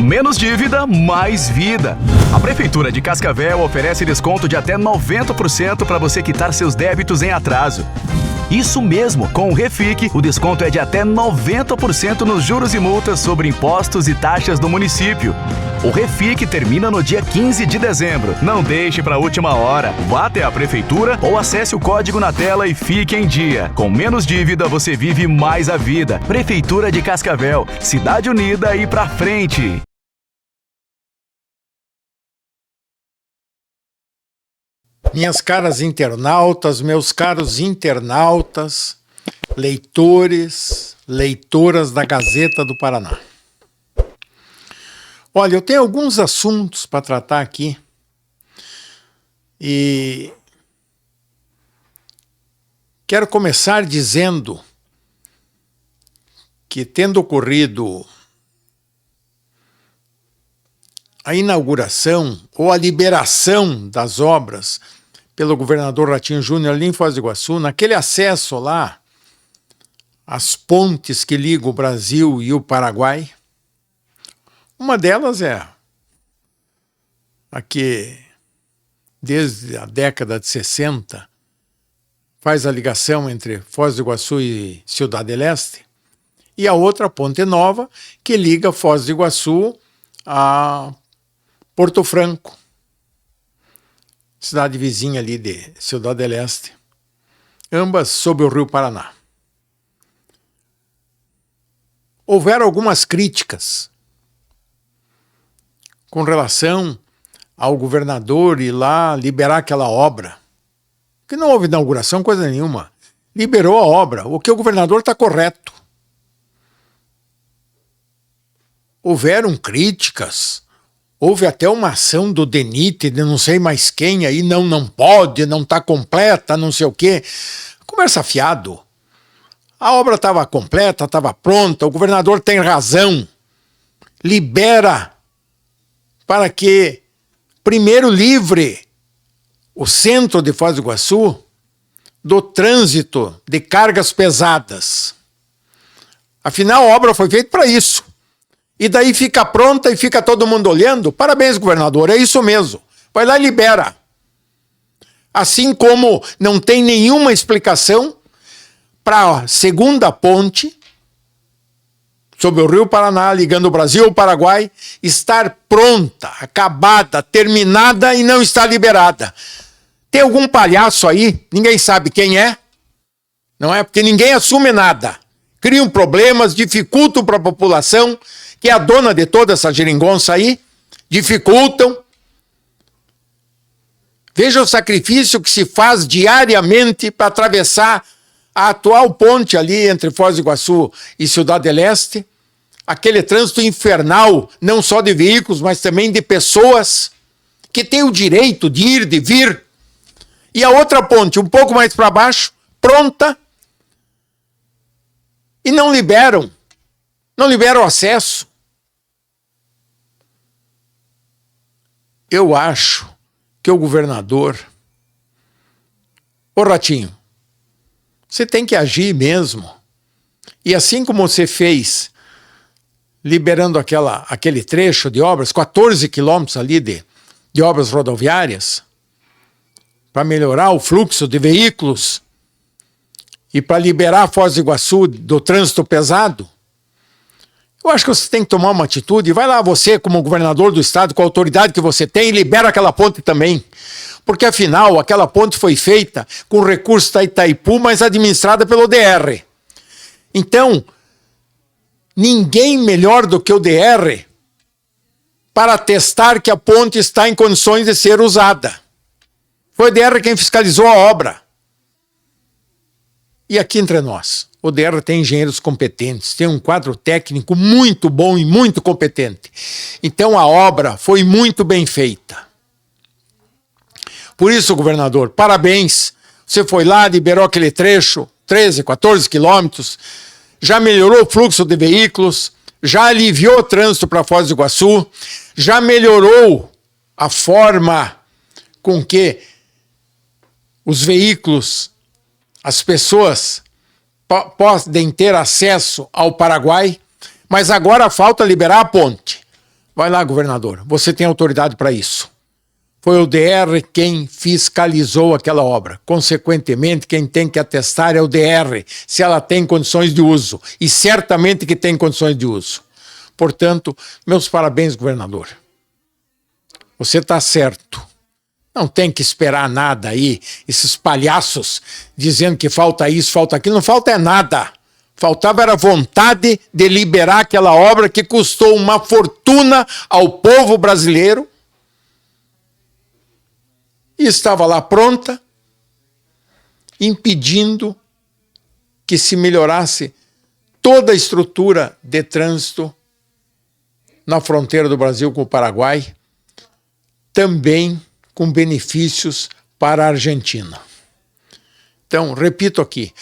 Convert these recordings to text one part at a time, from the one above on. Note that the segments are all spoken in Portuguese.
Menos dívida, mais vida. A Prefeitura de Cascavel oferece desconto de até 90% para você quitar seus débitos em atraso. Isso mesmo, com o Refic, o desconto é de até 90% nos juros e multas sobre impostos e taxas do município. O Refic termina no dia 15 de dezembro. Não deixe para a última hora. Vá até a Prefeitura ou acesse o código na tela e fique em dia. Com menos dívida, você vive mais a vida. Prefeitura de Cascavel, cidade unida e pra frente. Minhas caras internautas, meus caros internautas, leitores, leitoras da Gazeta do Paraná. Olha, eu tenho alguns assuntos para tratar aqui e quero começar dizendo que, tendo ocorrido a inauguração ou a liberação das obras pelo governador Ratinho Júnior ali em Foz do Iguaçu, naquele acesso lá, as pontes que ligam o Brasil e o Paraguai, uma delas é a que, desde a década de 60, faz a ligação entre Foz do Iguaçu e Ciudad del Este, e a outra, a Ponte Nova, que liga Foz do Iguaçu a Porto Franco, cidade vizinha ali de Ciudad del Este, ambas sob o Rio Paraná. Houveram algumas críticas com relação ao governador ir lá liberar aquela obra, que não houve inauguração, coisa nenhuma. Liberou a obra, o que o governador está correto. Houveram críticas. Houve até uma ação do DENIT, de não sei mais quem, aí não pode, não está completa, não sei o quê. Conversa fiado. A obra estava completa, estava pronta, o governador tem razão. Libera para que, primeiro, livre o centro de Foz do Iguaçu do trânsito de cargas pesadas. Afinal, a obra foi feita para isso. E daí fica pronta e fica todo mundo olhando. Parabéns, governador, é isso mesmo. Vai lá e libera. Assim como não tem nenhuma explicação para a segunda ponte sobre o Rio Paraná, ligando o Brasil ao Paraguai, estar pronta, acabada, terminada e não está liberada. Tem algum palhaço aí, ninguém sabe quem é, não é? Porque ninguém assume nada. Criam problemas, dificultam para a população, que é a dona de toda essa geringonça aí, dificultam. Veja o sacrifício que se faz diariamente para atravessar a atual ponte ali entre Foz do Iguaçu e Ciudad del Este, aquele trânsito infernal, não só de veículos, mas também de pessoas que têm o direito de ir, de vir. E a outra ponte, um pouco mais para baixo, pronta, e não liberam acesso. Eu acho que o governador, ô Ratinho, você tem que agir mesmo. E assim como você fez, liberando aquele trecho de obras, 14 quilômetros ali de obras rodoviárias, para melhorar o fluxo de veículos e para liberar Foz do Iguaçu do trânsito pesado, eu acho que você tem que tomar uma atitude. Vai lá você, como governador do estado, com a autoridade que você tem, e libera aquela ponte também. Porque, afinal, aquela ponte foi feita com recursos da Itaipu, mas administrada pelo DR. Então, ninguém melhor do que o DR para atestar que a ponte está em condições de ser usada. Foi o DR quem fiscalizou a obra. E aqui entre nós, o DR tem engenheiros competentes, tem um quadro técnico muito bom e muito competente. Então a obra foi muito bem feita. Por isso, governador, parabéns. Você foi lá, liberou aquele trecho, 13, 14 quilômetros, já melhorou o fluxo de veículos, já aliviou o trânsito para Foz do Iguaçu, já melhorou a forma com que os veículos, as pessoas podem ter acesso ao Paraguai, mas agora falta liberar a ponte. Vai lá, governador, você tem autoridade para isso. Foi o DR quem fiscalizou aquela obra. Consequentemente, quem tem que atestar é o DR, se ela tem condições de uso. E certamente que tem condições de uso. Portanto, meus parabéns, governador. Você está certo. Não tem que esperar nada aí, esses palhaços dizendo que falta isso, falta aquilo. Não falta é nada. Faltava era vontade de liberar aquela obra que custou uma fortuna ao povo brasileiro. E estava lá pronta, impedindo que se melhorasse toda a estrutura de trânsito na fronteira do Brasil com o Paraguai, também com benefícios para a Argentina. Então, repito aqui,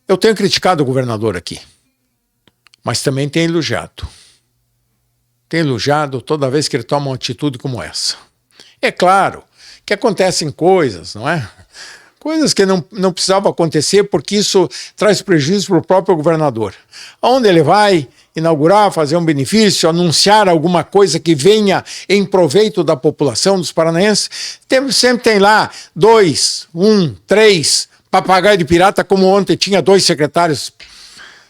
eu tenho criticado o governador aqui, mas também tenho elogiado. Tenho elogiado toda vez que ele toma uma atitude como essa. É claro que acontecem coisas, não é? Coisas que não precisavam acontecer, porque isso traz prejuízo para o próprio governador. Onde ele vai inaugurar, fazer um benefício, anunciar alguma coisa que venha em proveito da população dos paranaenses, sempre tem lá 2, 1, 3 papagaio de pirata, como ontem tinha 2 secretários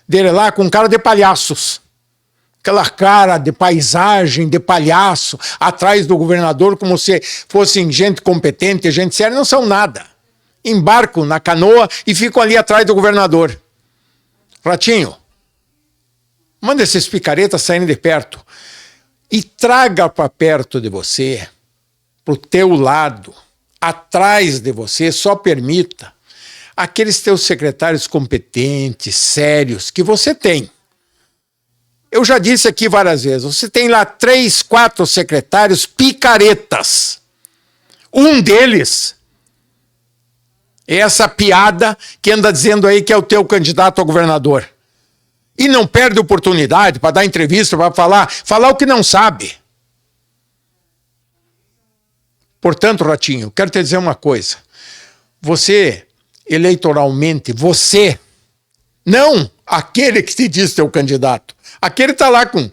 dele lá com cara de palhaços. Aquela cara de paisagem, de palhaço, atrás do governador, como se fossem gente competente, gente séria. Não são nada. Embarcam na canoa e ficam ali atrás do governador. Ratinho, manda esses picaretas saírem de perto e traga para perto de você, para o teu lado, atrás de você, só permita aqueles teus secretários competentes, sérios, que você tem. Eu já disse aqui várias vezes, você tem lá 3, 4 secretários picaretas. Um deles é essa piada que anda dizendo aí que é o teu candidato a governador. E não perde oportunidade para dar entrevista, para falar o que não sabe. Portanto, Ratinho, quero te dizer uma coisa. Você, eleitoralmente, você, não aquele que te diz teu candidato, aquele está lá com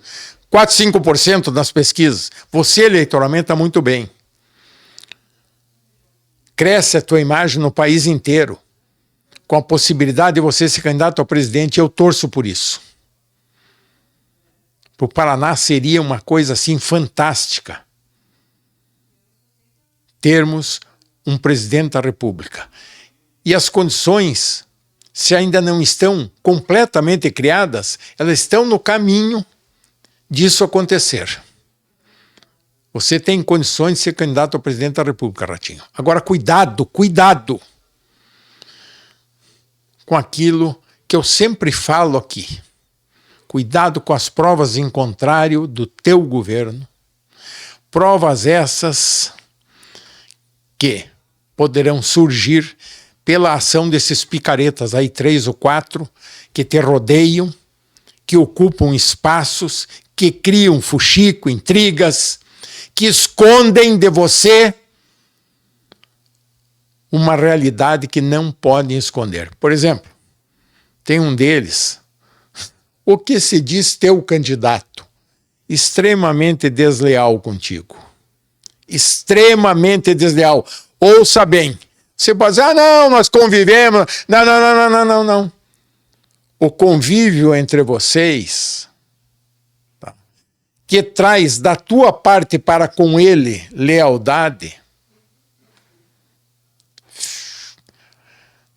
4, 5% nas pesquisas. Você, eleitoralmente, está muito bem. Cresce a tua imagem no país inteiro, com a possibilidade de você ser candidato a presidente. Eu torço por isso. Para o Paraná seria uma coisa assim fantástica termos um presidente da República. E as condições, se ainda não estão completamente criadas, elas estão no caminho disso acontecer. Você tem condições de ser candidato a presidente da República, Ratinho. Agora, cuidado com aquilo que eu sempre falo aqui. Cuidado com as provas em contrário do teu governo. Provas essas que poderão surgir pela ação desses picaretas aí, 3 ou 4, que te rodeiam, que ocupam espaços, que criam fuxico, intrigas, que escondem de você uma realidade que não podem esconder. Por exemplo, tem um deles, o que se diz teu candidato, extremamente desleal contigo. Extremamente desleal. Ouça bem. Você pode dizer, não, nós convivemos. Não. O convívio entre vocês, tá, que traz da tua parte para com ele lealdade,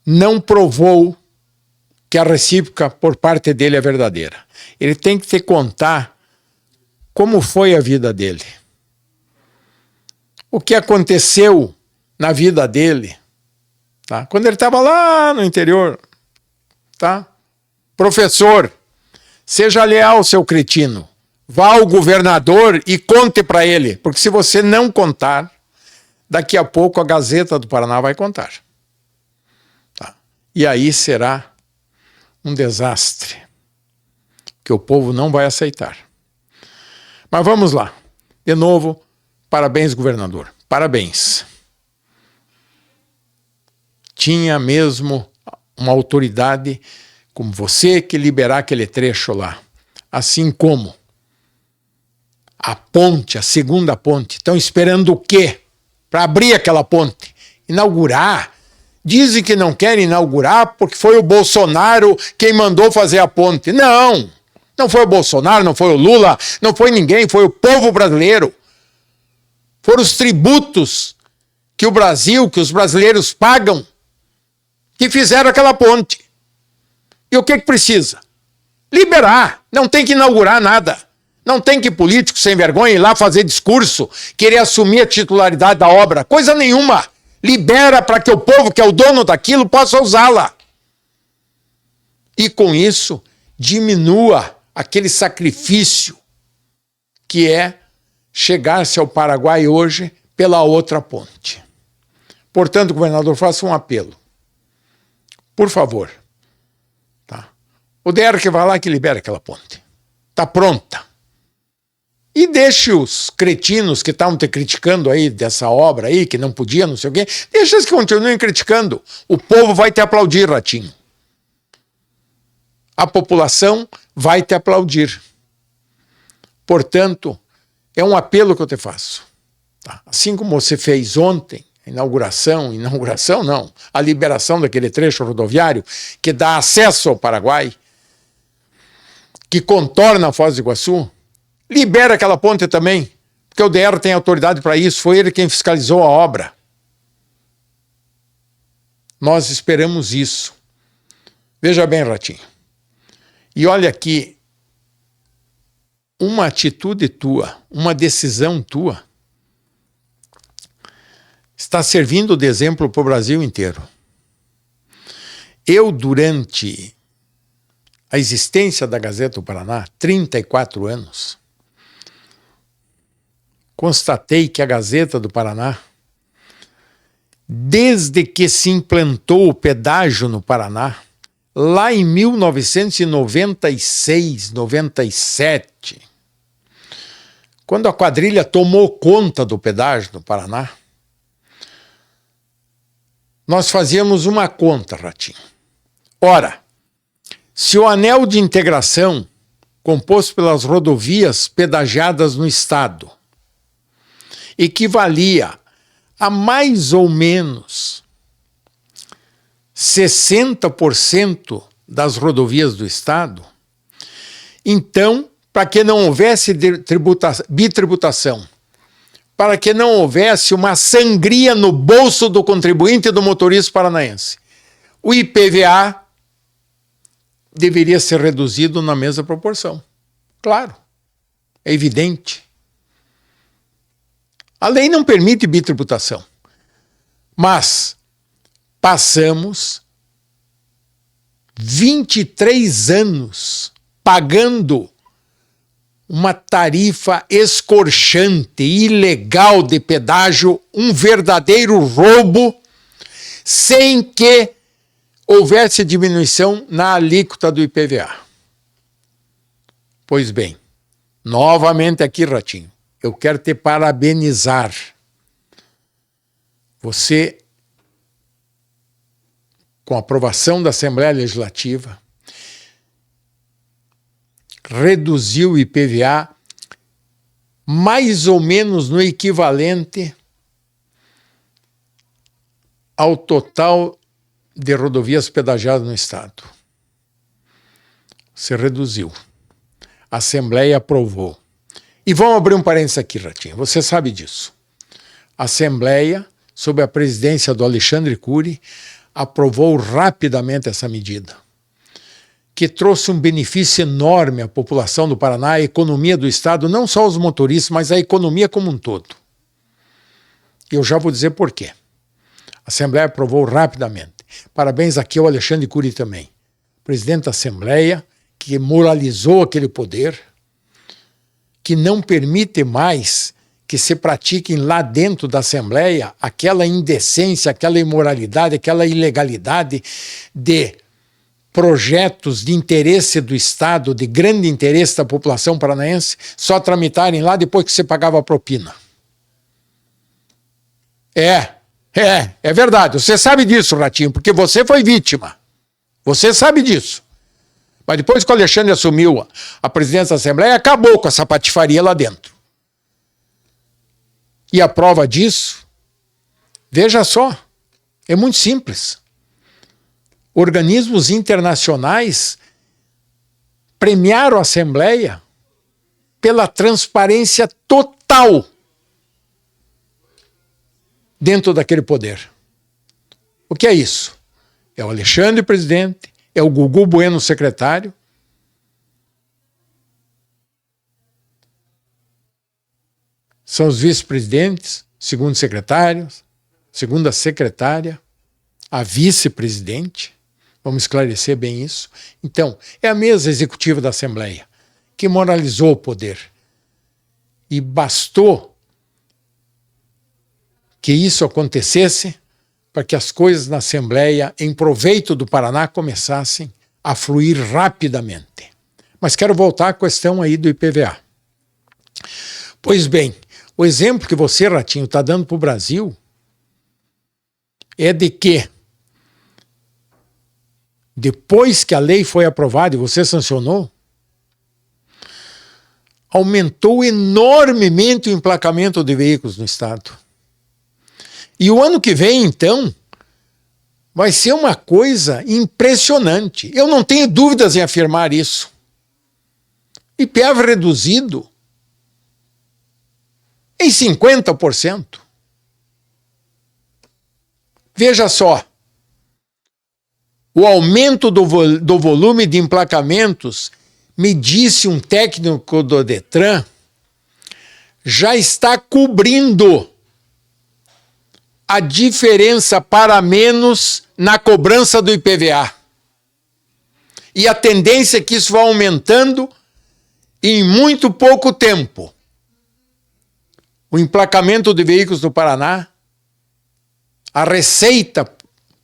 não provou que a recíproca por parte dele é verdadeira. Ele tem que te contar como foi a vida dele. O que aconteceu na vida dele, tá? Quando ele estava lá no interior, tá? Professor, seja leal, seu cretino. Vá ao governador e conte para ele, porque se você não contar, daqui a pouco a Gazeta do Paraná vai contar. Tá? E aí será um desastre que o povo não vai aceitar. Mas vamos lá. De novo, parabéns, governador. Parabéns. Tinha mesmo uma autoridade como você que liberar aquele trecho lá. Assim como a ponte, a segunda ponte. Estão esperando o quê? Para abrir aquela ponte. Inaugurar. Dizem que não querem inaugurar porque foi o Bolsonaro quem mandou fazer a ponte. Não! Não foi o Bolsonaro, não foi o Lula, não foi ninguém, foi o povo brasileiro. Foram os tributos que o Brasil, que os brasileiros pagam, que fizeram aquela ponte. E o que precisa? Liberar. Não tem que inaugurar nada. Não tem que político sem vergonha ir lá fazer discurso, querer assumir a titularidade da obra. Coisa nenhuma. Libera para que o povo, que é o dono daquilo, possa usá-la. E com isso, diminua aquele sacrifício que é chegar-se ao Paraguai hoje pela outra ponte. Portanto, governador, faça um apelo. Por favor. Tá? O DR que vai lá que libera aquela ponte. Está pronta. E deixe os cretinos que estavam te criticando aí dessa obra aí, que não podia, não sei o quê, deixa eles que continuem criticando. O povo vai te aplaudir, Ratinho. A população vai te aplaudir. Portanto, é um apelo que eu te faço. Tá? Assim como você fez ontem, a inauguração não, a liberação daquele trecho rodoviário que dá acesso ao Paraguai, que contorna a Foz do Iguaçu, libera aquela ponte também, porque o DR tem autoridade para isso, foi ele quem fiscalizou a obra. Nós esperamos isso. Veja bem, Ratinho. E olha aqui, uma atitude tua, uma decisão tua, está servindo de exemplo para o Brasil inteiro. Eu, durante a existência da Gazeta do Paraná, 34 anos, constatei que a Gazeta do Paraná, desde que se implantou o pedágio no Paraná, lá em 1996, 97, quando a quadrilha tomou conta do pedágio no Paraná, nós fazíamos uma conta, Ratinho. Ora, se o anel de integração, composto pelas rodovias pedagiadas no estado, equivalia a mais ou menos 60% das rodovias do estado, então, para que não houvesse bitributação, para que não houvesse uma sangria no bolso do contribuinte e do motorista paranaense, o IPVA deveria ser reduzido na mesma proporção. Claro, é evidente. A lei não permite bitributação, mas passamos 23 anos pagando uma tarifa escorchante, ilegal de pedágio, um verdadeiro roubo, sem que houvesse diminuição na alíquota do IPVA. Pois bem, novamente aqui, Ratinho, eu quero te parabenizar. Você, com a aprovação da Assembleia Legislativa, reduziu o IPVA mais ou menos no equivalente ao total de rodovias pedagiadas no estado. Se reduziu. A Assembleia aprovou. E vamos abrir um parênteses aqui, Ratinho. Você sabe disso. A Assembleia, sob a presidência do Alexandre Cury, aprovou rapidamente essa medida, que trouxe um benefício enorme à população do Paraná, à economia do estado, não só os motoristas, mas à economia como um todo. E eu já vou dizer por quê. A Assembleia aprovou rapidamente. Parabéns aqui ao Alexandre Cury também, presidente da Assembleia, que moralizou aquele poder, que não permite mais que se pratiquem lá dentro da Assembleia aquela indecência, aquela imoralidade, aquela ilegalidade de projetos de interesse do Estado, de grande interesse da população paranaense, só tramitarem lá depois que você pagava a propina. É verdade. Você sabe disso, Ratinho, porque você foi vítima. Você sabe disso. Mas depois que o Alexandre assumiu a presidência da Assembleia, acabou com essa patifaria lá dentro. E a prova disso, veja só, é muito simples. Organismos internacionais premiaram a Assembleia pela transparência total dentro daquele poder. O que é isso? É o Alexandre presidente, é o Gugu Bueno secretário, são os vice-presidentes, segundo secretários, segunda secretária, a vice-presidente. Vamos esclarecer bem isso. Então, é a mesa executiva da Assembleia que moralizou o poder. E bastou que isso acontecesse para que as coisas na Assembleia, em proveito do Paraná, começassem a fluir rapidamente. Mas quero voltar à questão aí do IPVA. Pois bem, o exemplo que você, Ratinho, está dando para o Brasil é de que, depois que a lei foi aprovada e você sancionou, aumentou enormemente o emplacamento de veículos no estado. E o ano que vem, então, vai ser uma coisa impressionante. Eu não tenho dúvidas em afirmar isso. IPVA reduzido em 50%. Veja só, o aumento do volume de emplacamentos, me disse um técnico do Detran, já está cobrindo a diferença para menos na cobrança do IPVA. E a tendência é que isso vá aumentando em muito pouco tempo. O emplacamento de veículos no Paraná, a receita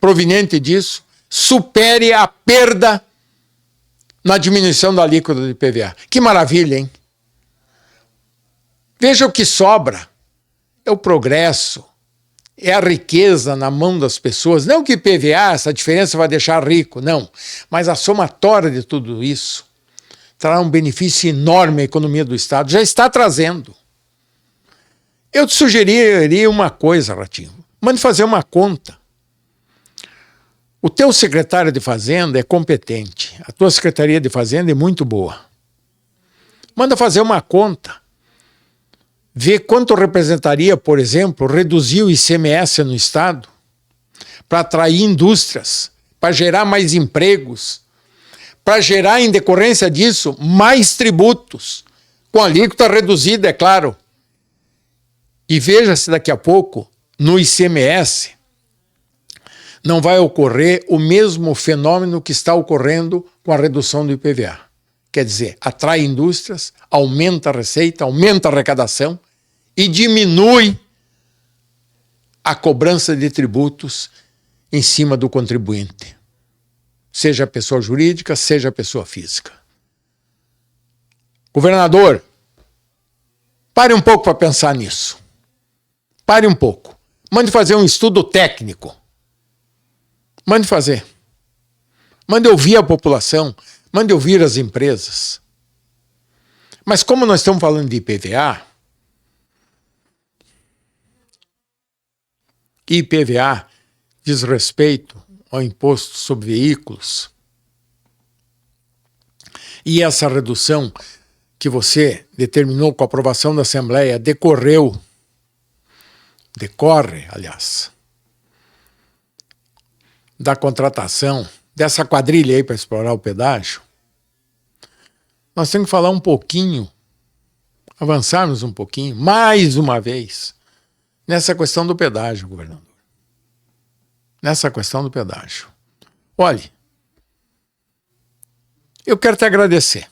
proveniente disso, supere a perda na diminuição da alíquota do IPVA. Que maravilha, hein? Veja o que sobra. É o progresso, é a riqueza na mão das pessoas. Não que IPVA, essa diferença vai deixar rico, não. Mas a somatória de tudo isso trará um benefício enorme à economia do Estado. Já está trazendo. Eu te sugeriria uma coisa, Ratinho. Mande fazer uma conta. O teu secretário de Fazenda é competente. A tua Secretaria de Fazenda é muito boa. Manda fazer uma conta. Vê quanto representaria, por exemplo, reduzir o ICMS no Estado para atrair indústrias, para gerar mais empregos, para gerar, em decorrência disso, mais tributos, com alíquota reduzida, é claro. E veja se daqui a pouco, no ICMS, não vai ocorrer o mesmo fenômeno que está ocorrendo com a redução do IPVA. Quer dizer, atrai indústrias, aumenta a receita, aumenta a arrecadação e diminui a cobrança de tributos em cima do contribuinte. Seja a pessoa jurídica, seja a pessoa física. Governador, pare um pouco para pensar nisso. Pare um pouco. Mande fazer um estudo técnico. Mande fazer. Mande ouvir a população. Mande ouvir as empresas. Mas como nós estamos falando de IPVA, IPVA diz respeito ao imposto sobre veículos. E essa redução que você determinou com a aprovação da Assembleia decorre, aliás, da contratação dessa quadrilha aí para explorar o pedágio. Nós temos que falar um pouquinho, avançarmos um pouquinho, mais uma vez, nessa questão do pedágio, governador. Nessa questão do pedágio. Olhe, eu quero te agradecer.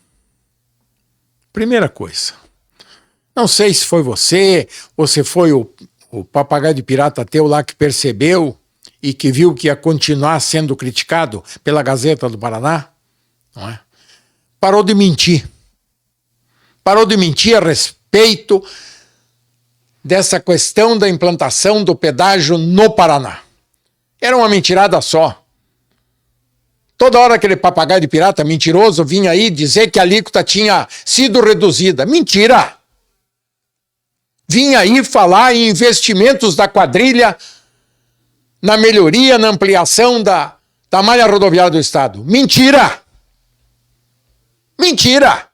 Primeira coisa, não sei se foi você ou se foi o papagaio de pirata teu lá que percebeu e que viu que ia continuar sendo criticado pela Gazeta do Paraná, não é? Parou de mentir. Parou de mentir a respeito dessa questão da implantação do pedágio no Paraná. Era uma mentirada só. Toda hora aquele papagaio de pirata mentiroso vinha aí dizer que a alíquota tinha sido reduzida. Mentira! vinha aí falar em investimentos da quadrilha na melhoria, na ampliação da malha rodoviária do Estado. Mentira! Mentira!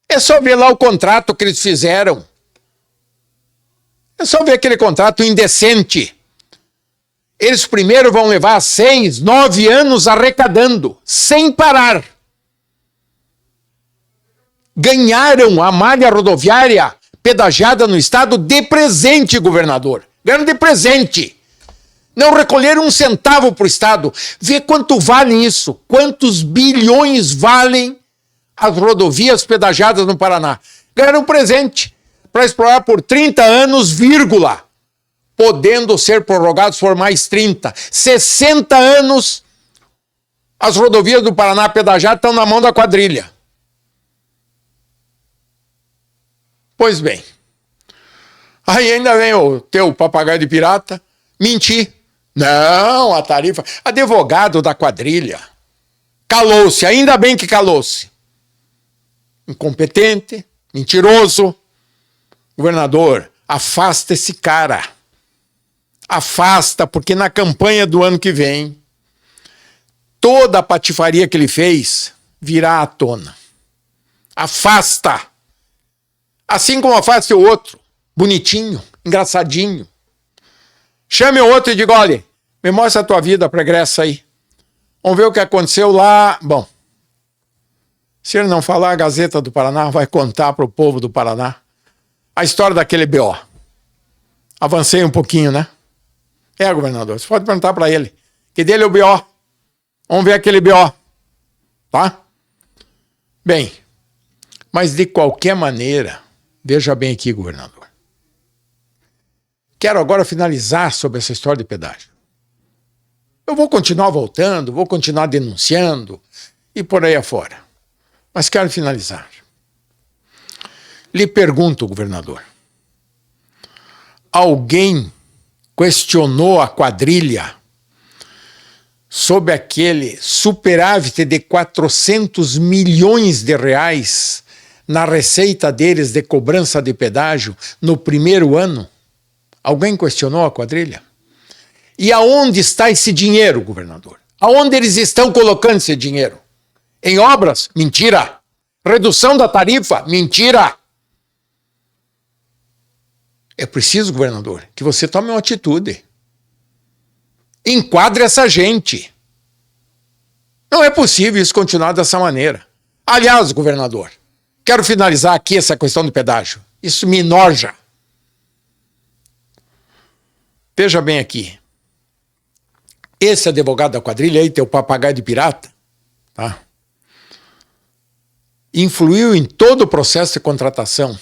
É só ver lá o contrato que eles fizeram. É só ver aquele contrato indecente. Eles primeiro vão levar 6, 9 anos arrecadando, sem parar. Ganharam a malha rodoviária pedagiada no Estado de presente, governador. Ganharam de presente. Não recolheram um centavo para o Estado. Vê quanto vale isso. Quantos bilhões valem as rodovias pedagiadas no Paraná. Ganharam um presente para explorar por 30 anos, vírgula, podendo ser prorrogados por mais 30. 60 anos, as rodovias do Paraná pedagiadas estão na mão da quadrilha. Pois bem, aí ainda vem o teu papagaio de pirata mentir. Não, a tarifa... Advogado da quadrilha. Calou-se, ainda bem que calou-se. Incompetente, mentiroso. Governador, afasta esse cara. Afasta, porque na campanha do ano que vem, toda a patifaria que ele fez virá à tona. Afasta. Assim como afaste o outro, bonitinho, engraçadinho. Chame o outro e diga, olha, me mostra a tua vida pregressa aí. Vamos ver o que aconteceu lá. Bom, se ele não falar, a Gazeta do Paraná vai contar para o povo do Paraná a história daquele BO. Avancei um pouquinho, né? Governador, você pode perguntar para ele. Que dele é o BO. Vamos ver aquele BO. Tá? Bem, mas de qualquer maneira, veja bem aqui, governador. Quero agora finalizar sobre essa história de pedágio. Eu vou continuar voltando, vou continuar denunciando e por aí afora. Mas quero finalizar. Lhe pergunto, governador, alguém questionou a quadrilha sobre aquele superávit de 400 milhões de reais na receita deles de cobrança de pedágio no primeiro ano? Alguém questionou a quadrilha? E aonde está esse dinheiro, governador? Aonde eles estão colocando esse dinheiro? Em obras? Mentira! Redução da tarifa? Mentira! É preciso, governador, que você tome uma atitude. Enquadre essa gente. Não é possível isso continuar dessa maneira. Aliás, governador, quero finalizar aqui essa questão do pedágio. Isso me enoja. Veja bem aqui. Esse advogado da quadrilha aí, teu papagaio de pirata, tá? Influiu em todo o processo de contratação.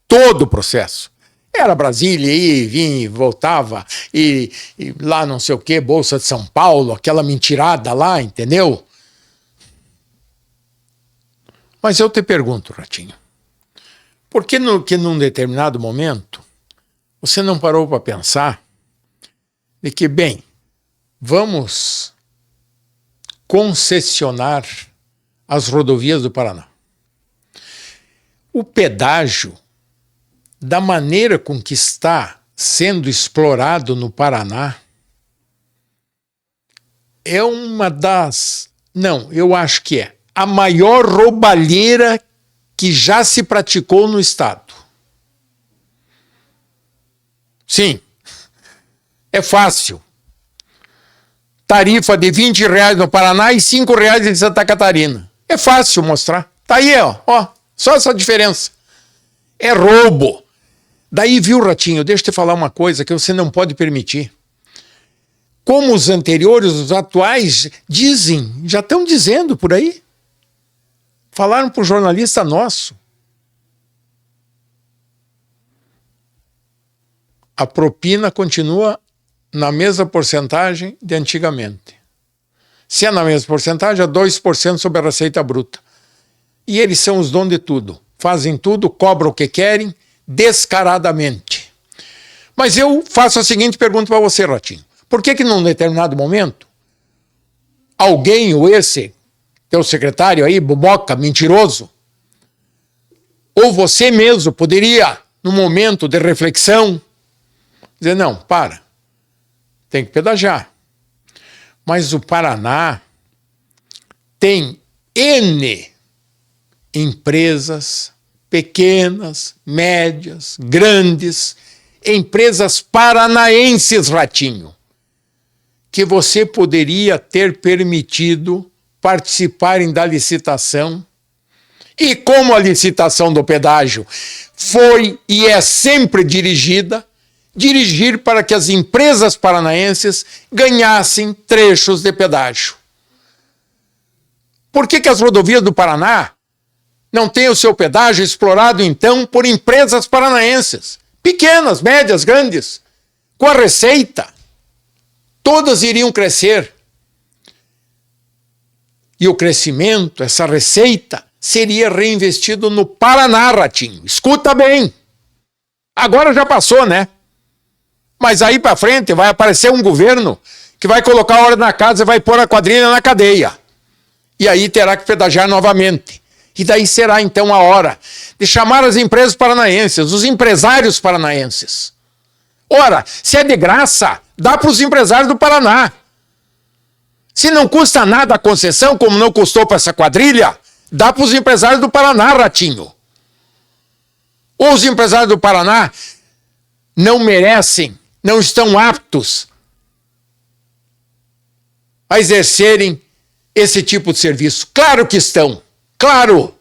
Todo o processo. Era Brasília, ia, vinha, voltava, e lá não sei o que, Bolsa de São Paulo, aquela mentirada lá, entendeu? Mas eu te pergunto, Ratinho, por que num determinado momento você não parou para pensar de que, bem, vamos concessionar as rodovias do Paraná? O pedágio, da maneira com que está sendo explorado no Paraná, é uma das... Não, eu acho que é a maior roubalheira que já se praticou no Estado. Sim, é fácil. Tarifa de R$20 no Paraná e R$5 em Santa Catarina. É fácil mostrar. Tá aí, ó, só essa diferença. É roubo. Daí, viu, Ratinho, deixa eu te falar uma coisa que você não pode permitir. Como os anteriores, os atuais, dizem, já estão dizendo por aí. Falaram para o jornalista nosso. A propina continua na mesma porcentagem de antigamente. Se é na mesma porcentagem, é 2% sobre a receita bruta. E eles são os donos de tudo. Fazem tudo, cobram o que querem, descaradamente. Mas eu faço a seguinte pergunta para você, Ratinho. Por que num determinado momento, alguém, ou esse teu secretário aí, boboca, mentiroso, Ou você mesmo poderia, no momento de reflexão, dizer, não, tem que pedagiar. Mas o Paraná tem N empresas pequenas, médias, grandes, empresas paranaenses, Ratinho, que você poderia ter permitido participarem da licitação. E como a licitação do pedágio foi e é sempre dirigir para que as empresas paranaenses ganhassem trechos de pedágio. Por que as rodovias do Paraná não têm o seu pedágio explorado, então, por empresas paranaenses? Pequenas, médias, grandes, com a receita. Todas iriam crescer. E o crescimento, essa receita, seria reinvestido no Paraná, Ratinho. Escuta bem. Agora já passou, né? Mas aí para frente vai aparecer um governo que vai colocar a ordem na casa e vai pôr a quadrilha na cadeia. E aí terá que pedagiar novamente. E daí será então a hora de chamar as empresas paranaenses, os empresários paranaenses. Ora, se é de graça, dá para os empresários do Paraná. Se não custa nada a concessão, como não custou para essa quadrilha, dá para os empresários do Paraná, Ratinho. Ou os empresários do Paraná não merecem, não estão aptos a exercerem esse tipo de serviço. Claro que estão, claro.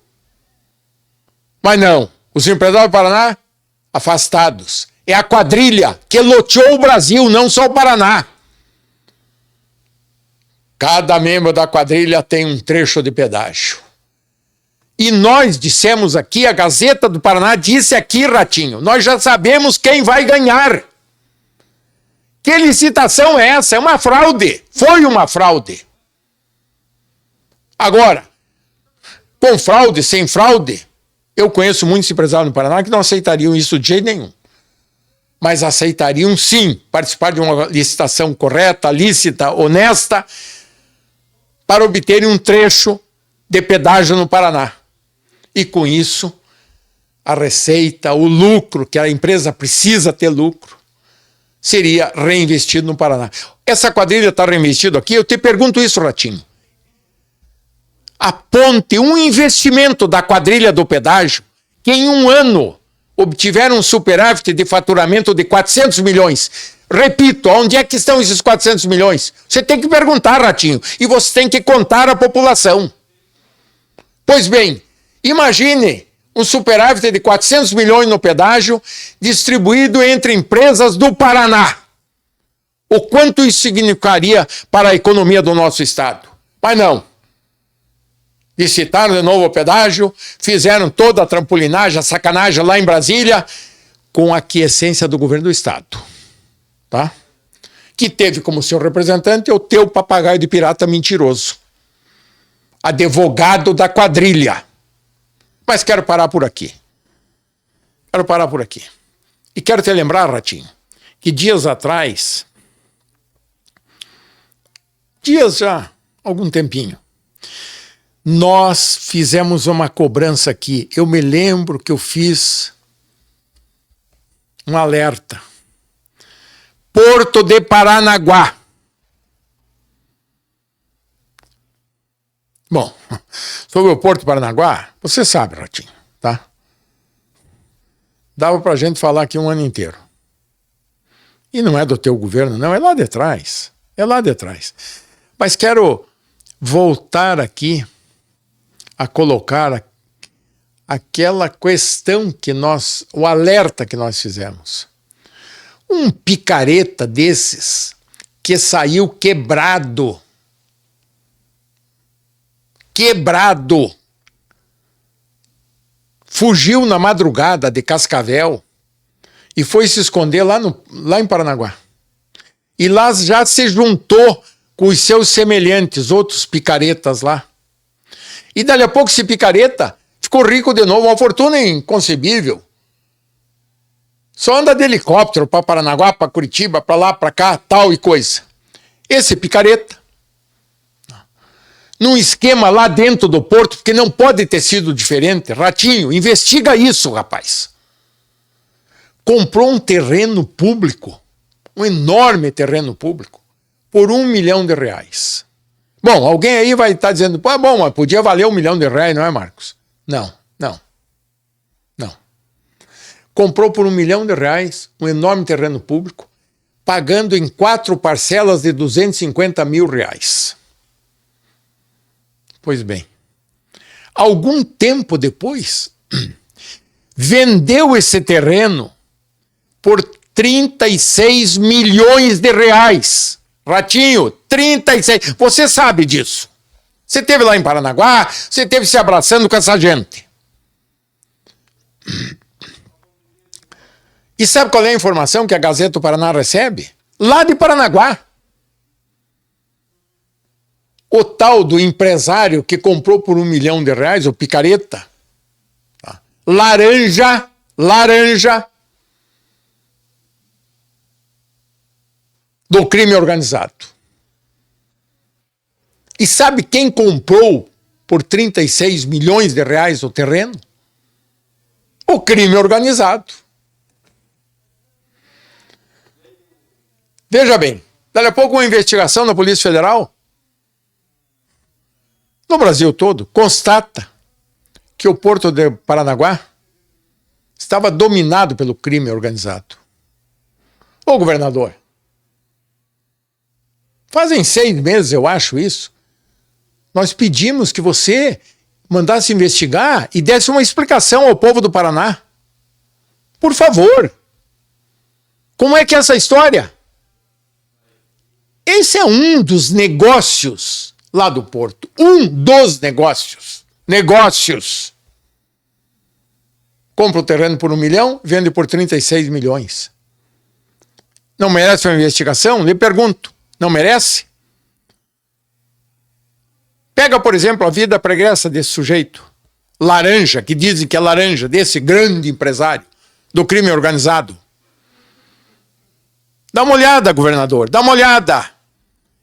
Mas não, os empresários do Paraná, afastados. É a quadrilha que loteou o Brasil, não só o Paraná. Cada membro da quadrilha tem um trecho de pedágio. E nós dissemos aqui, a Gazeta do Paraná disse aqui, Ratinho, nós já sabemos quem vai ganhar. Que licitação é essa? É uma fraude. Foi uma fraude. Agora, com fraude, sem fraude, eu conheço muitos empresários no Paraná que não aceitariam isso de jeito nenhum. Mas aceitariam sim participar de uma licitação correta, lícita, honesta, para obterem um trecho de pedágio no Paraná. E com isso, a receita, o lucro, que a empresa precisa ter lucro, seria reinvestido no Paraná. Essa quadrilha está reinvestida aqui? Eu te pergunto isso, Ratinho. Aponte um investimento da quadrilha do pedágio que em um ano obtiveram um superávit de faturamento de 400 milhões. Repito, onde é que estão esses 400 milhões? Você tem que perguntar, Ratinho, e você tem que contar a população. Pois bem, imagine um superávit de 400 milhões no pedágio distribuído entre empresas do Paraná. O quanto isso significaria para a economia do nosso estado? Mas não. Licitaram de novo o pedágio, fizeram toda a trampolinagem, a sacanagem lá em Brasília, com a aquiescência do governo do estado. Tá? Que teve como seu representante o teu papagaio de pirata mentiroso. Advogado da quadrilha. Mas quero parar por aqui. E quero te lembrar, Ratinho, que dias atrás, já, algum tempinho, nós fizemos uma cobrança aqui. Eu me lembro que eu fiz um alerta. Porto de Paranaguá. Bom, sobre o Porto de Paranaguá, você sabe, Ratinho, tá? Dava pra gente falar aqui um ano inteiro. E não é do teu governo, não, é lá de trás. Mas quero voltar aqui a colocar aquela questão o alerta que nós fizemos. Um picareta desses que saiu quebrado, fugiu na madrugada de Cascavel e foi se esconder lá em Paranaguá. E lá já se juntou com os seus semelhantes, outros picaretas lá. E dali a pouco esse picareta ficou rico de novo, uma fortuna inconcebível. Só anda de helicóptero para Paranaguá, para Curitiba, para lá, para cá, tal e coisa. Esse picareta num esquema lá dentro do porto, porque não pode ter sido diferente. Ratinho, investiga isso, rapaz. Comprou um terreno público, um enorme terreno público, por R$1 milhão. Bom, alguém aí vai estar dizendo, pô, bom, mas podia valer R$1 milhão, não é, Marcos? Não. Comprou por R$1 milhão, um enorme terreno público, pagando em 4 parcelas de R$250 mil. Pois bem, algum tempo depois, vendeu esse terreno por R$36 milhões. Ratinho, 36. Você sabe disso. Você esteve lá em Paranaguá, você esteve se abraçando com essa gente. E sabe qual é a informação que a Gazeta do Paraná recebe? Lá de Paranaguá. O tal do empresário que comprou por R$1 milhão, o picareta, laranja, do crime organizado. E sabe quem comprou por R$36 milhões o terreno? O crime organizado. Veja bem, daqui a pouco uma investigação da Polícia Federal, no Brasil todo, constata que o Porto de Paranaguá estava dominado pelo crime organizado. Ô governador, fazem 6 meses, eu acho isso, nós pedimos que você mandasse investigar e desse uma explicação ao povo do Paraná. Por favor. Como é que é essa história? Esse é um dos negócios lá do Porto. Um dos negócios. Compra o terreno por R$1 milhão, vende por 36 milhões. Não merece uma investigação? Lhe pergunto. Não merece? Pega, por exemplo, a vida pregressa desse sujeito. Laranja, que dizem que é laranja, desse grande empresário do crime organizado. Dá uma olhada, governador, dá uma olhada.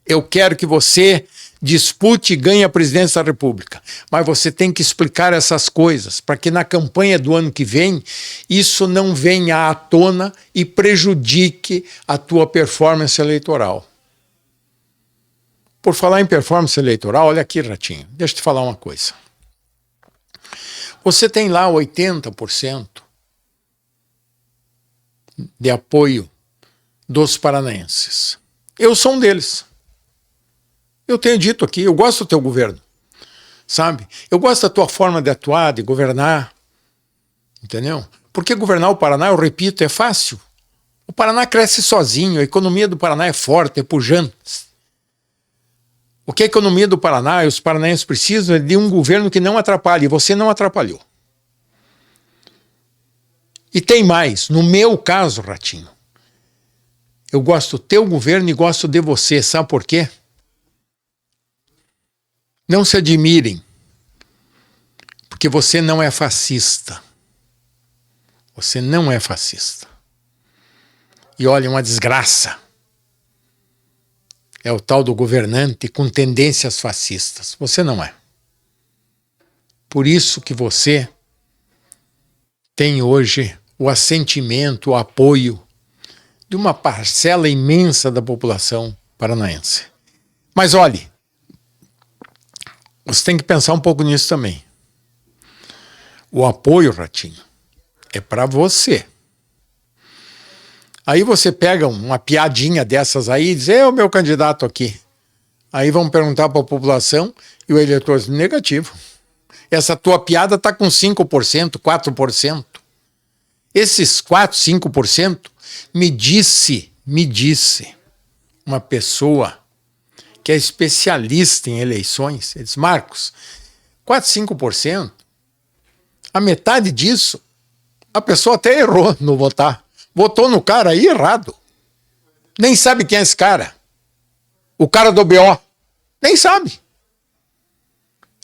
Eu quero que você dispute e ganhe a presidência da República. Mas você tem que explicar essas coisas, para que na campanha do ano que vem, isso não venha à tona e prejudique a tua performance eleitoral. Por falar em performance eleitoral, olha aqui, Ratinho, deixa eu te falar uma coisa. Você tem lá 80% de apoio dos paranaenses. Eu sou um deles. Eu tenho dito aqui, eu gosto do teu governo, sabe? Eu gosto da tua forma de atuar, de governar, entendeu? Porque governar o Paraná, eu repito, é fácil. O Paraná cresce sozinho, a economia do Paraná é forte, é pujante. O que a economia do Paraná e os paranaenses precisam é de um governo que não atrapalhe, e você não atrapalhou. E tem mais, no meu caso, Ratinho, eu gosto do teu governo e gosto de você, sabe por quê? Não se admirem, porque você não é fascista. Você não é fascista. E olha, uma desgraça. É o tal do governante com tendências fascistas. Você não é. Por isso que você tem hoje o assentimento, o apoio de uma parcela imensa da população paranaense. Mas olhe, você tem que pensar um pouco nisso também. O apoio, Ratinho, é para você. Aí você pega uma piadinha dessas aí e diz, é o meu candidato aqui. Aí vão perguntar para a população e o eleitor diz, negativo. Essa tua piada está com 5%, 4%. Esses 4, 5% me disse uma pessoa que é especialista em eleições, ele diz, Marcos, 4, 5%, a metade disso, a pessoa até errou no votar. Votou no cara aí errado. Nem sabe quem é esse cara. O cara do BO. Nem sabe.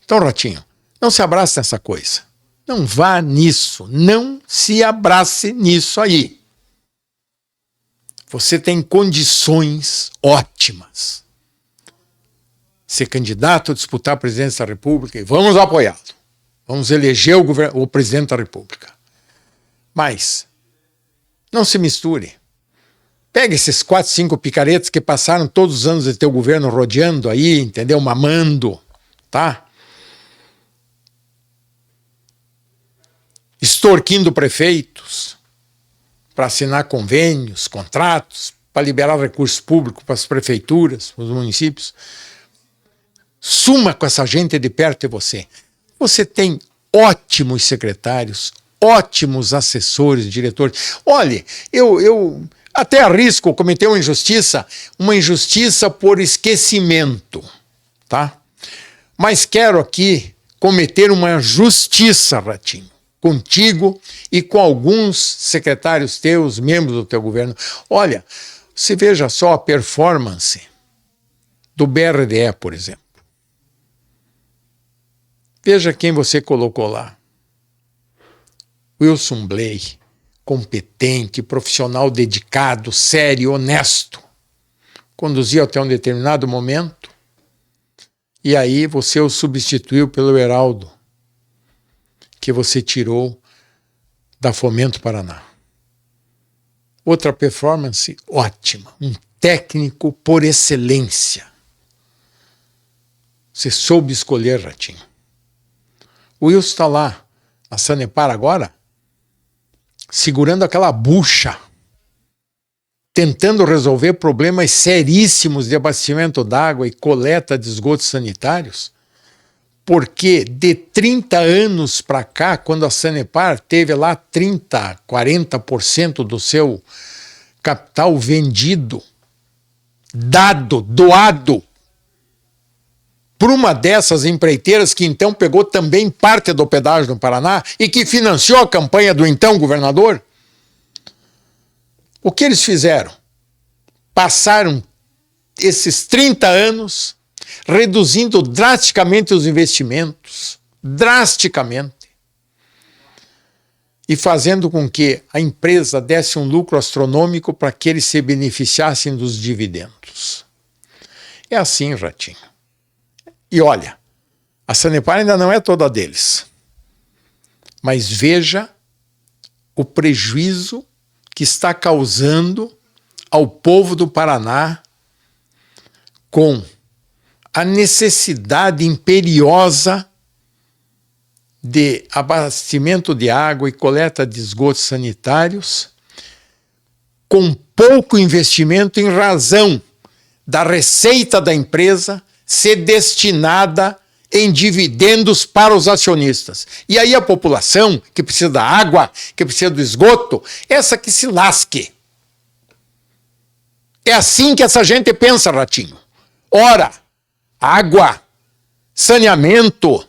Então, Ratinho, não se abrace nessa coisa. Não vá nisso. Não se abrace nisso aí. Você tem condições ótimas ser candidato a disputar a presidência da República e vamos apoiá-lo. Vamos eleger o presidente da República. Mas não se misture. Pega esses 4, 5 picaretas que passaram todos os anos de teu governo rodeando aí, entendeu? Mamando, tá? Extorquindo prefeitos para assinar convênios, contratos, para liberar recursos públicos para as prefeituras, para os municípios. Suma com essa gente de perto de você. Você tem ótimos secretários, ótimos assessores, diretores. Olha, eu até arrisco cometer uma injustiça por esquecimento, tá? Mas quero aqui cometer uma justiça, Ratinho, contigo e com alguns secretários teus, membros do teu governo. Olha, você veja só a performance do BRDE, por exemplo. Veja quem você colocou lá. Wilson Blay, competente, profissional dedicado, sério, honesto. Conduziu até um determinado momento e aí você o substituiu pelo Heraldo, que você tirou da Fomento Paraná. Outra performance ótima, um técnico por excelência. Você soube escolher, Ratinho. O Wilson está lá, na Sanepar agora, segurando aquela bucha, tentando resolver problemas seríssimos de abastecimento d'água e coleta de esgotos sanitários, porque de 30 anos para cá, quando a Sanepar teve lá 30%, 40% do seu capital vendido, doado, por uma dessas empreiteiras que então pegou também parte do pedágio no Paraná e que financiou a campanha do então governador. O que eles fizeram? Passaram esses 30 anos reduzindo drasticamente os investimentos, drasticamente, e fazendo com que a empresa desse um lucro astronômico para que eles se beneficiassem dos dividendos. É assim, Ratinho. E olha, a Sanepar ainda não é toda deles. Mas veja o prejuízo que está causando ao povo do Paraná com a necessidade imperiosa de abastecimento de água e coleta de esgotos sanitários, com pouco investimento em razão da receita da empresa ser destinada em dividendos para os acionistas. E aí a população, que precisa da água, que precisa do esgoto, essa que se lasque. É assim que essa gente pensa, Ratinho. Ora, água, saneamento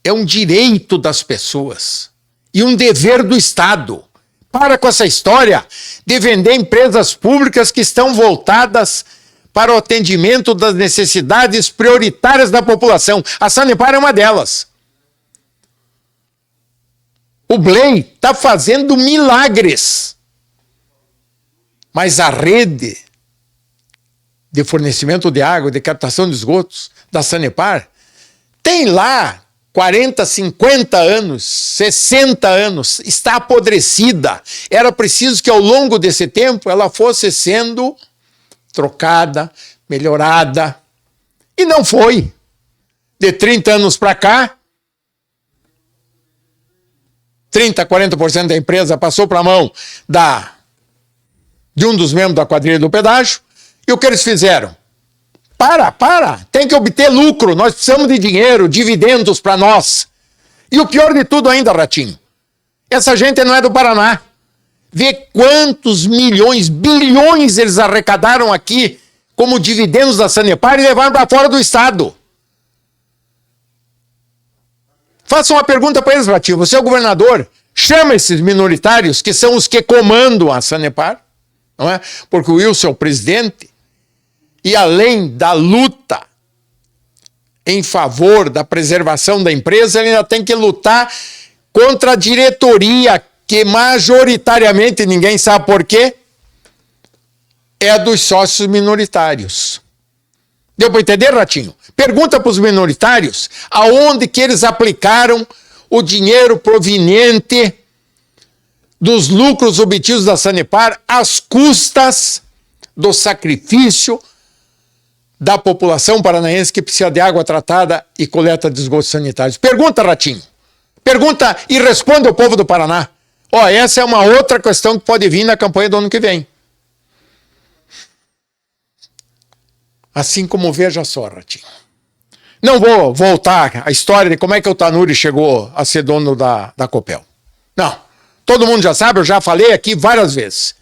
é um direito das pessoas e um dever do Estado. Para com essa história de vender empresas públicas que estão voltadas para o atendimento das necessidades prioritárias da população. A Sanepar é uma delas. O Blay está fazendo milagres. Mas a rede de fornecimento de água, de captação de esgotos da Sanepar, tem lá 40, 50 anos, 60 anos, está apodrecida. Era preciso que ao longo desse tempo ela fosse sendo trocada, melhorada, e não foi. De 30 anos para cá, 30, 40% da empresa passou para a mão de um dos membros da quadrilha do pedágio, e o que eles fizeram? Tem que obter lucro, nós precisamos de dinheiro, dividendos para nós. E o pior de tudo ainda, Ratinho, essa gente não é do Paraná. Vê quantos milhões, bilhões eles arrecadaram aqui como dividendos da Sanepar e levaram para fora do Estado. Faça uma pergunta para eles, Ratinho. Você é o governador, chama esses minoritários que são os que comandam a Sanepar, não é? Porque o Wilson é o presidente e além da luta em favor da preservação da empresa, ele ainda tem que lutar contra a diretoria, que majoritariamente, ninguém sabe por quê, é a dos sócios minoritários. Deu para entender, Ratinho? Pergunta para os minoritários aonde que eles aplicaram o dinheiro proveniente dos lucros obtidos da Sanepar às custas do sacrifício da população paranaense que precisa de água tratada e coleta de esgotos sanitários. Pergunta, Ratinho. Pergunta e responde ao povo do Paraná. Ó, essa é uma outra questão que pode vir na campanha do ano que vem. Assim como veja só, Ratinho. Não vou voltar à história de como é que o Tanuri chegou a ser dono da Copel. Não. Todo mundo já sabe, eu já falei aqui várias vezes.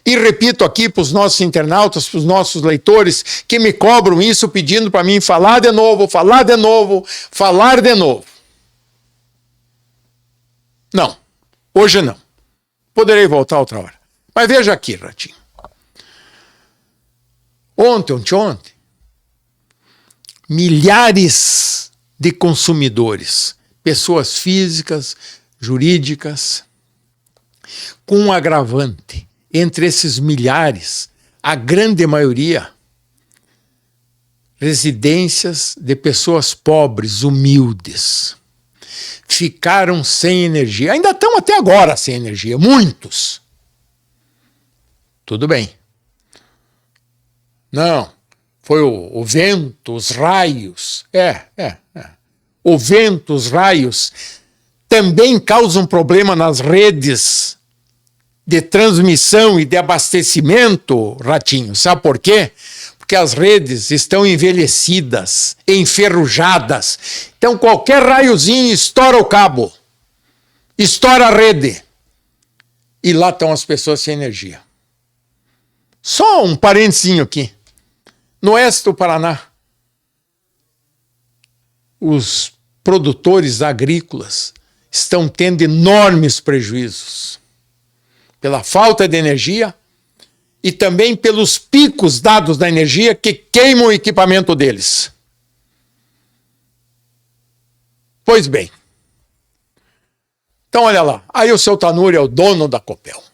E repito aqui para os nossos internautas, para os nossos leitores, que me cobram isso pedindo para mim falar de novo, falar de novo, falar de novo. Não. Hoje não. Poderei voltar outra hora. Mas veja aqui, Ratinho. Ontem, milhares de consumidores, pessoas físicas, jurídicas, com um agravante. Entre esses milhares, a grande maioria, residências de pessoas pobres, humildes, ficaram sem energia. Ainda estão até agora sem energia, muitos. Tudo bem. Não, foi o vento, os raios. O vento, os raios também causam problema nas redes de transmissão e de abastecimento, Ratinho. Sabe por quê? Porque as redes estão envelhecidas, enferrujadas. Então qualquer raiozinho estoura o cabo, estoura a rede. E lá estão as pessoas sem energia. Só um parentezinho aqui. No oeste do Paraná, os produtores agrícolas estão tendo enormes prejuízos pela falta de energia e também pelos picos dados da energia que queimam o equipamento deles. Pois bem. Então, olha lá. Aí o seu Tanuri é o dono da Copel.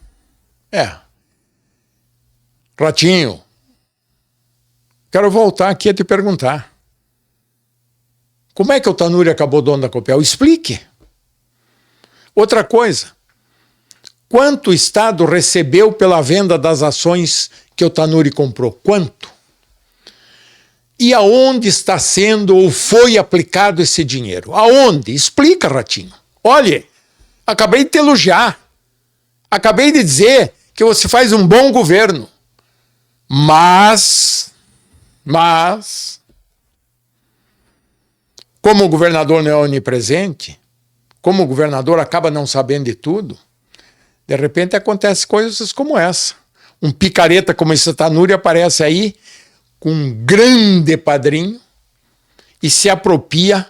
Ratinho, quero voltar aqui a te perguntar. Como é que o Tanuri acabou dono da Copel? Explique. Outra coisa. Quanto o Estado recebeu pela venda das ações que o Tanuri comprou? Quanto? E aonde está sendo ou foi aplicado esse dinheiro? Aonde? Explica, Ratinho. Olhe, acabei de te elogiar. Acabei de dizer que você faz um bom governo. Mas, como o governador não é onipresente, como o governador acaba não sabendo de tudo, de repente acontecem coisas como essa. Um picareta como esse Tanuri aparece aí com um grande padrinho e se apropria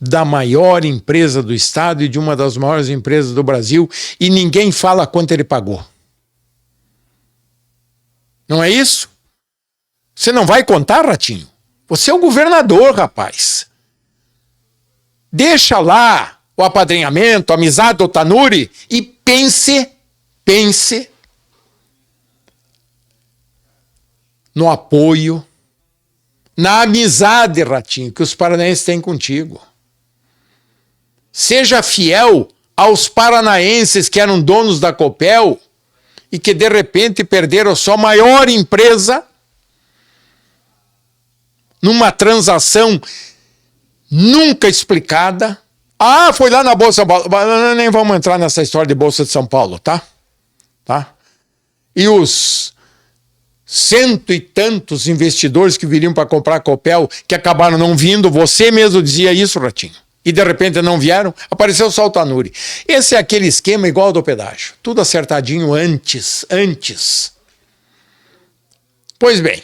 da maior empresa do estado e de uma das maiores empresas do Brasil e ninguém fala quanto ele pagou. Não é isso? Você não vai contar, Ratinho? Você é o governador, rapaz. Deixa lá o apadrinhamento, a amizade do Tanuri e pense no apoio, na amizade, Ratinho, que os paranaenses têm contigo. Seja fiel aos paranaenses que eram donos da Copel e que de repente perderam sua maior empresa numa transação nunca explicada. Ah, foi lá na Bolsa de São Paulo. Nem vamos entrar nessa história de Bolsa de São Paulo, tá? E os cento e tantos investidores que viriam para comprar a Copel, que acabaram não vindo, você mesmo dizia isso, Ratinho. E de repente não vieram, apareceu só o Tanuri. Esse é aquele esquema igual ao do pedágio. Tudo acertadinho antes. Pois bem,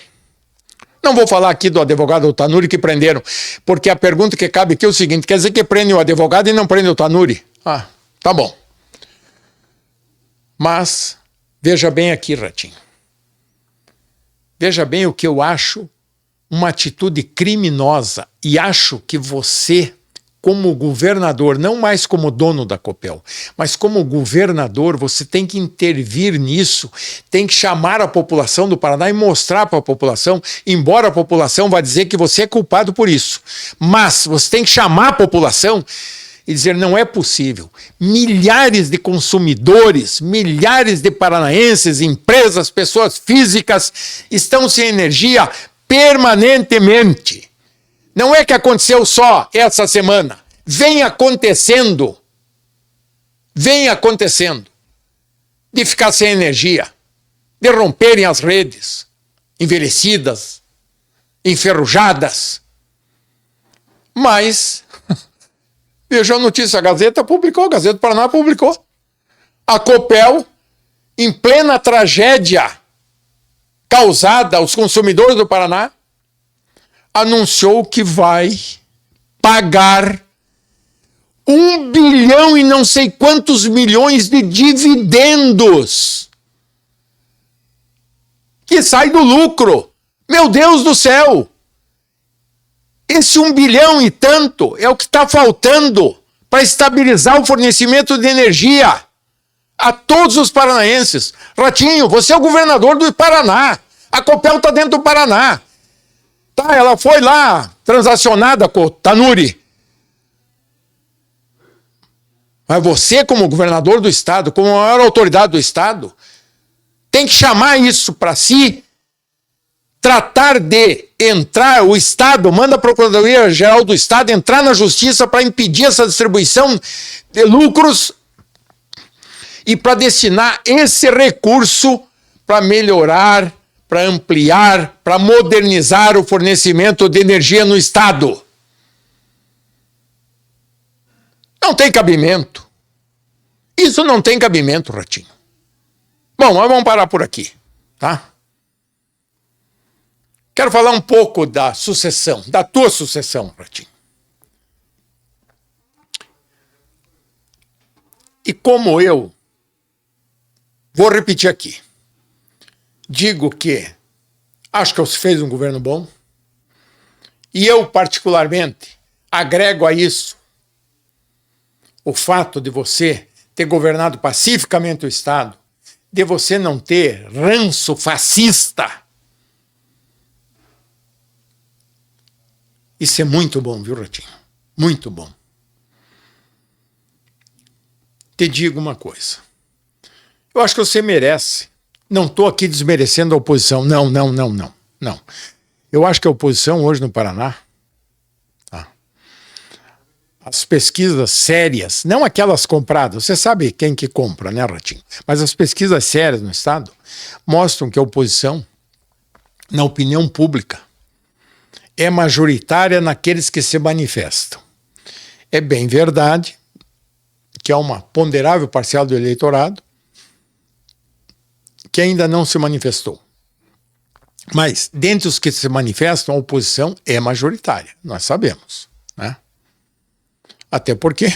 não vou falar aqui do advogado do Tanuri que prenderam, porque a pergunta que cabe aqui é o seguinte, quer dizer que prendem o advogado e não prendem o Tanuri? Ah, tá bom. Mas, veja bem aqui, Ratinho. Veja bem o que eu acho uma atitude criminosa e acho que você como governador, não mais como dono da Copel, mas como governador, você tem que intervir nisso, tem que chamar a população do Paraná e mostrar para a população, embora a população vá dizer que você é culpado por isso, mas você tem que chamar a população e dizer, não é possível. Milhares de consumidores, milhares de paranaenses, empresas, pessoas físicas estão sem energia permanentemente. Não é que aconteceu só essa semana. Vem acontecendo de ficar sem energia, de romperem as redes, envelhecidas, enferrujadas. Mas, veja a notícia, a Gazeta do Paraná publicou. A Copel, em plena tragédia causada aos consumidores do Paraná, anunciou que vai pagar 1 bilhão e não sei quantos milhões de dividendos que sai do lucro. Meu Deus do céu! Esse 1 bilhão e tanto é o que está faltando para estabilizar o fornecimento de energia a todos os paranaenses. Ratinho, você é o governador do Paraná. A Copel está dentro do Paraná. Tá, ela foi lá transacionada com o Tanuri. Mas você, como governador do estado, como a maior autoridade do estado, tem que chamar isso para si, tratar de entrar, o estado, manda a Procuradoria-Geral do Estado entrar na justiça para impedir essa distribuição de lucros e para destinar esse recurso para melhorar, para ampliar, para modernizar o fornecimento de energia no estado. Não tem cabimento. Isso não tem cabimento, Ratinho. Bom, nós vamos parar por aqui, tá? Quero falar um pouco da sucessão, da tua sucessão, Ratinho. E como eu vou repetir aqui, digo que acho que você fez um governo bom e eu, particularmente, agrego a isso o fato de você ter governado pacificamente o Estado, de você não ter ranço fascista. Isso é muito bom, viu, Ratinho? Muito bom. Te digo uma coisa. Eu acho que você merece. Não estou aqui desmerecendo a oposição. Não. Eu acho que a oposição hoje no Paraná, as pesquisas sérias, não aquelas compradas, você sabe quem que compra, né, Ratinho? Mas as pesquisas sérias no Estado mostram que a oposição, na opinião pública, é majoritária naqueles que se manifestam. É bem verdade que há uma ponderável parcela do eleitorado que ainda não se manifestou. Mas, dentre os que se manifestam, a oposição é majoritária, nós sabemos, né? Até porque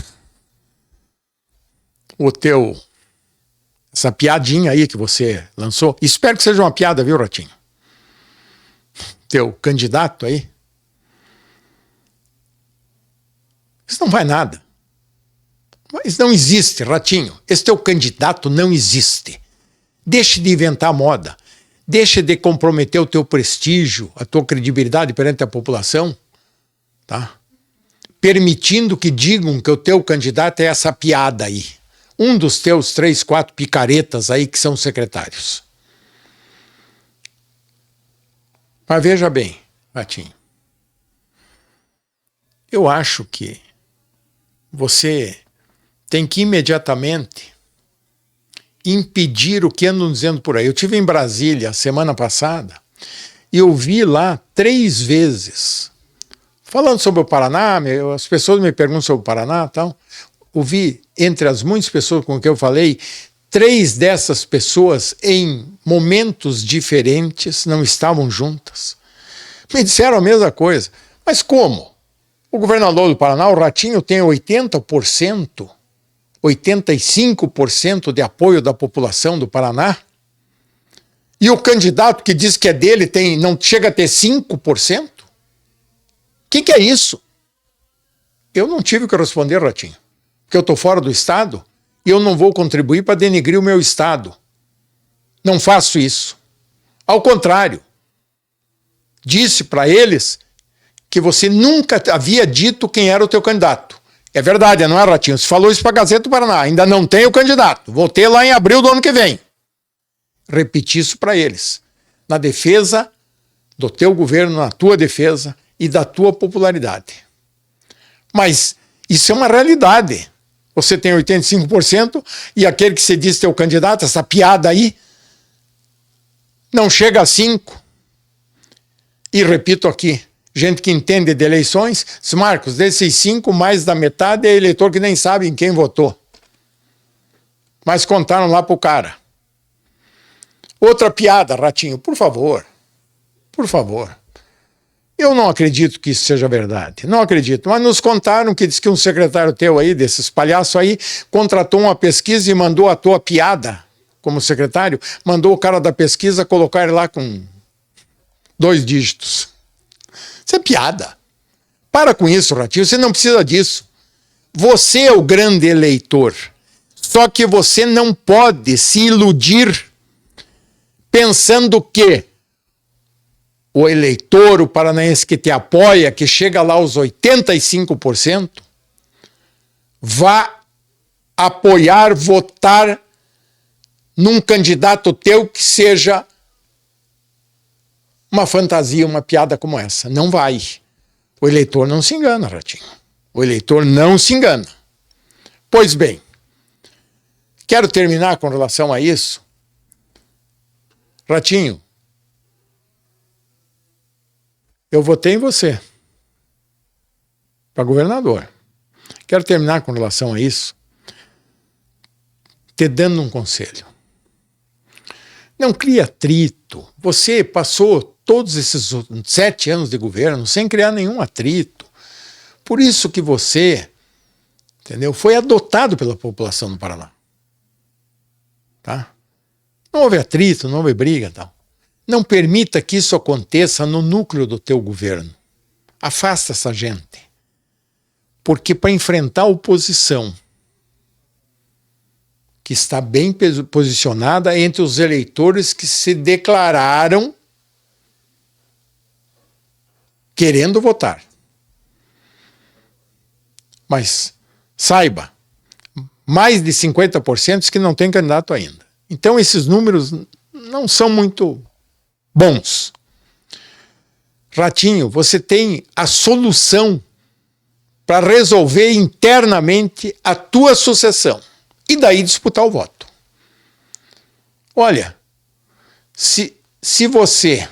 essa piadinha aí que você lançou, espero que seja uma piada, viu, Ratinho? Teu candidato aí, isso não vai nada. Mas não existe, Ratinho. Esse teu candidato não existe. Deixe de inventar moda. Deixe de comprometer o teu prestígio, a tua credibilidade perante a população, tá? Permitindo que digam que o teu candidato é essa piada aí. Um dos teus 3, 4 picaretas aí que são secretários. Mas veja bem, Ratinho. Eu acho que você tem que imediatamente impedir o que andam dizendo por aí. Eu estive em Brasília semana passada e eu vi lá 3 vezes, falando sobre o Paraná, as pessoas me perguntam sobre o Paraná e tal. Ouvi, entre as muitas pessoas com quem eu falei, 3 dessas pessoas em momentos diferentes, não estavam juntas. Me disseram a mesma coisa. Mas como? O governador do Paraná, o Ratinho, tem 80%, 85% de apoio da população do Paraná. E o candidato que diz que é dele não chega a ter 5%? O que é isso? Eu não tive que responder, Ratinho, porque eu estou fora do Estado e eu não vou contribuir para denegrir o meu Estado. Não faço isso. Ao contrário, disse para eles que você nunca havia dito quem era o teu candidato. É verdade, não é, Ratinho? Você falou isso para a Gazeta do Paraná. Ainda não tem o candidato. Vou ter lá em abril do ano que vem. Repeti isso para eles. Na defesa do teu governo, na tua defesa e da tua popularidade. Mas isso é uma realidade. Você tem 85% e aquele que você disse teu candidato, essa piada aí, não chega a 5%. E repito aqui, gente que entende de eleições, Marcos, desses 5, mais da metade é eleitor que nem sabe em quem votou. Mas contaram lá pro cara. Outra piada, Ratinho, por favor. Por favor. Eu não acredito que isso seja verdade. Não acredito. Mas nos contaram que diz que um secretário teu aí, desses palhaços aí, contratou uma pesquisa e mandou a tua piada como secretário, mandou o cara da pesquisa colocar ele lá com 2 dígitos. Isso é piada. Para com isso, Ratinho. Você não precisa disso. Você é o grande eleitor. Só que você não pode se iludir pensando que o eleitor, o paranaense que te apoia, que chega lá aos 85%, vá apoiar, votar num candidato teu que seja uma fantasia, uma piada como essa. Não vai. O eleitor não se engana, Ratinho. O eleitor não se engana. Pois bem, quero terminar com relação a isso. Ratinho, eu votei em você para governador. Quero terminar com relação a isso, te dando um conselho. Não crie atrito. Você passou todos esses 7 anos de governo sem criar nenhum atrito. Por isso que você, entendeu, foi adotado pela população do Paraná. Tá? Não houve atrito, não houve briga, tal. Não permita que isso aconteça no núcleo do teu governo. Afasta essa gente. Porque para enfrentar a oposição, que está bem posicionada entre os eleitores que se declararam querendo votar. Mas saiba, mais de 50% que não tem candidato ainda. Então esses números não são muito bons. Ratinho, você tem a solução para resolver internamente a tua sucessão. E daí disputar o voto. Olha, se você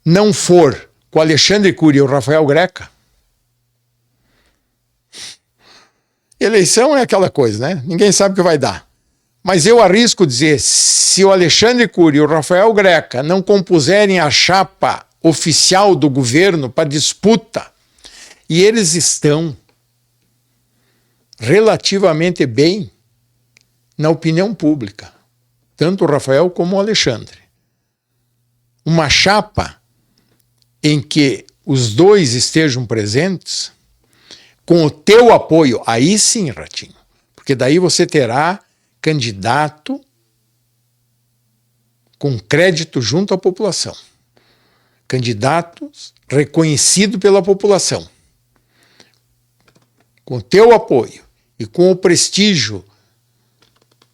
não for com o Alexandre Cury e o Rafael Greca, eleição é aquela coisa, né? Ninguém sabe o que vai dar. Mas eu arrisco dizer, se o Alexandre Cury e o Rafael Greca não compuserem a chapa oficial do governo para disputa, e eles estão relativamente bem na opinião pública, tanto o Rafael como o Alexandre. Uma chapa em que os dois estejam presentes, com o teu apoio, aí sim, Ratinho, porque daí você terá candidato com crédito junto à população, candidatos reconhecido pela população, com o teu apoio e com o prestígio